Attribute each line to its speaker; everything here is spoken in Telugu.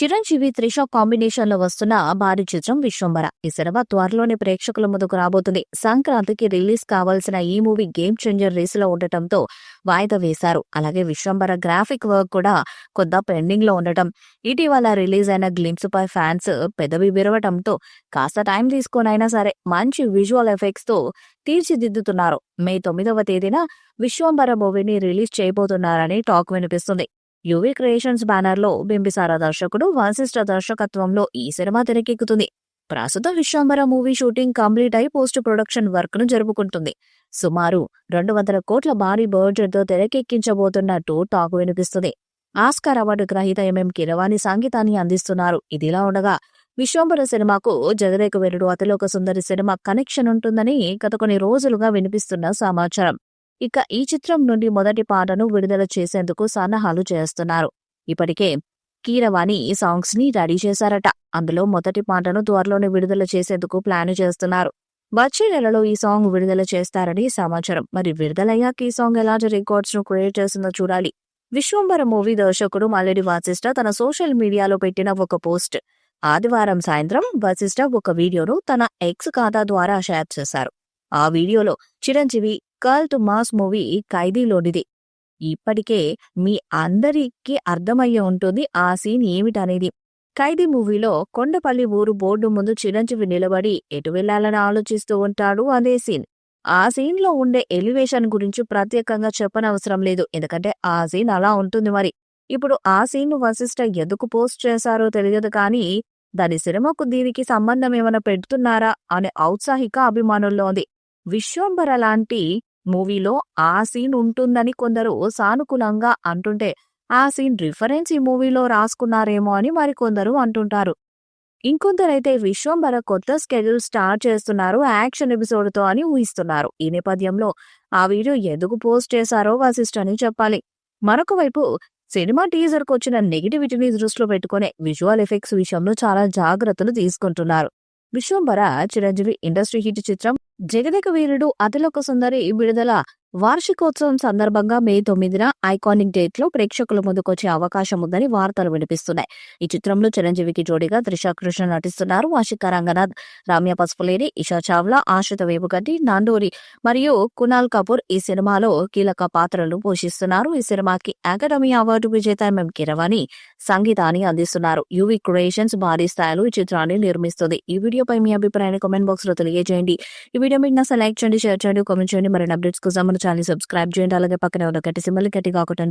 Speaker 1: చిరంజీవి త్రిష కాంబినేషన్ లో వస్తున్న భారీ చిత్రం విశ్వంబర. ఈ సినిమా త్వరలోనే ప్రేక్షకుల ముందుకు రాబోతుంది. సంక్రాంతికి రిలీజ్ కావాల్సిన ఈ మూవీ గేమ్ చేంజర్ రేసులో ఉండటంతో వాయిదా వేశారు. అలాగే విశ్వంబర గ్రాఫిక్ వర్క్ కూడా కొంత పెండింగ్ లో ఉండటం, ఇటీవల రిలీజ్ అయిన గ్లిమ్స్ పై ఫ్యాన్స్ పెదవి విరవటంతో కాస్త టైం తీసుకొనైనా సరే మంచి విజువల్ ఎఫెక్ట్స్ తో తీర్చిదిద్దుతున్నారు. మే 9వ తేదీన విశ్వంబర మూవీని రిలీజ్ చేయబోతున్నారని టాక్ వినిపిస్తుంది. యువి క్రియేషన్స్ బ్యానర్ లో బింబిసార దర్శకుడు వశిష్ఠ దర్శకత్వంలో ఈ సినిమా తెరకెక్కుతుంది. ప్రస్తుతం విశ్వంబర మూవీ షూటింగ్ కంప్లీట్ అయి పోస్ట్ ప్రొడక్షన్ వర్క్ ను జరుపుకుంటుంది. సుమారు 200 కోట్ల భారీ బడ్జెట్ తో తెరకెక్కించబోతున్నట్టు టాక్ వినిపిస్తుంది. ఆస్కార్ అవార్డు గ్రహీత ఎంఎం కీరవాణి సంగీతాన్ని అందిస్తున్నారు. ఇదిలా ఉండగా విశ్వంబర సినిమాకు జగదేక వీరుడు అతిలోక సుందరి సినిమా కనెక్షన్ ఉంటుందని గత కొన్ని రోజులుగా వినిపిస్తున్న సమాచారం. ఇక ఈ చిత్రం నుండి మొదటి పాటను విడుదల చేసేందుకు సన్నాహాలు చేస్తున్నారు. ఇప్పటికే కీరవాణి ఈ సాంగ్స్ ని రెడీ చేశారట. అందులో మొదటి పాటను త్వరలోనే విడుదల చేసేందుకు ప్లాన్ చేస్తున్నారు. వచ్చే నెలలో ఈ సాంగ్ విడుదల చేస్తారని సమాచారం. మరి విడుదలయ్యాక ఈ సాంగ్ ఎలాంటి రికార్డ్స్ ను క్రియేట్ చేస్తుందో చూడాలి. విశ్వంబర మూవీ దర్శకుడు మల్లెడి వశిష్ఠ తన సోషల్ మీడియాలో పెట్టిన ఒక పోస్ట్. ఆదివారం సాయంత్రం వశిష్ఠ ఒక వీడియోను తన ఎక్స్ ఖాతా ద్వారా షేర్ చేశారు. ఆ వీడియోలో చిరంజీవి కల్ట్ మాస్ మూవీ ఖైదీలోనిది. ఇప్పటికే మీ అందరికీ అర్థమయ్యే ఉంటుంది ఆ సీన్ ఏమిటనేది. ఖైదీ మూవీలో కొండపల్లి ఊరు బోర్డు ముందు చిరంజీవి నిలబడి ఎటు వెళ్లాలని ఆలోచిస్తూ ఉంటాడు అదే సీన్. ఆ సీన్ లో ఉండే ఎలివేషన్ గురించి ప్రత్యేకంగా చెప్పనవసరం లేదు, ఎందుకంటే ఆ సీన్ అలా ఉంటుంది. మరి ఇప్పుడు ఆ సీన్ ను వశిష్ఠ ఎందుకు పోస్ట్ చేశారో తెలియదు, కానీ దాని సినిమాకు దీనికి సంబంధం ఏమైనా పెడుతున్నారా అనే ఔత్సాహిక అభిమానుల్లో ఉంది. విశ్వంబర లాంటి మూవీలో ఆ సీన్ ఉంటుందని కొందరు సానుకూలంగా అంటుంటే, ఆ సీన్ రిఫరెన్స్ ఈ మూవీలో రాసుకున్నారేమో అని మరికొందరు అంటుంటారు. ఇంకొందరైతే విశ్వంబర కొత్త స్కెడ్యూల్ స్టార్ట్ చేస్తున్నారు యాక్షన్ ఎపిసోడ్తో అని ఊహిస్తున్నారు. ఈ నేపథ్యంలో ఆ వీడియో ఎందుకు పోస్ట్ చేశారో వశిష్ఠ అని చెప్పాలి. మరొక వైపు సినిమా టీజర్ కు వచ్చిన నెగిటివిటీని దృష్టిలో పెట్టుకునే విజువల్ ఎఫెక్ట్స్ విషయంలో చాలా జాగ్రత్తలు తీసుకుంటున్నారు. విశ్వంబర చిరంజీవి ఇండస్ట్రీ హిట్ చిత్రం జగదేక వీరుడు అతిలోక సుందరి విడుదల వార్షికోత్సవం సందర్భంగా మే 9న ఐకానిక్ డేట్ లో ప్రేక్షకుల ముందుకొచ్చే అవకాశం ఉందని వార్తలు వినిపిస్తున్నాయి. ఈ చిత్రంలో చిరంజీవికి జోడిగా త్రిష కృష్ణ నటిస్తున్నారు. ఆశికా రంగనాథ్, రమ్య పసుపులేరి, ఇషా చావ్లా, ఆశ్రిత వేముగడ్డి, నాండోరి మరియు కునాల్ కపూర్ ఈ సినిమాలో కీలక పాత్రలు పోషిస్తున్నారు. ఈ సినిమాకి అకాడమీ అవార్డు విజేత ఎంఎం కీరవాణి సంగీతాన్ని అందిస్తున్నారు. యువి క్రియేషన్స్ భారీ స్థాయిలో ఈ చిత్రాన్ని నిర్మిస్తుంది. ఈ వీడియోపై మీ అభిప్రాయాన్ని కామెంట్ బాక్స్ లో తెలియజేయండి. ఈ వీడియో మీకు నచ్చితే లైక్ చేయండి, షేర్ చేయండి, కామెంట్ చేయండి. మరిన్ని అప్డేట్స్ కోసం మన ఛానల్ సబ్స్క్రైబ్ చేయండి. అలాగే పక్కనే ఉన్న గట్టి సింబల్ గట్టిగా కొట్టండి.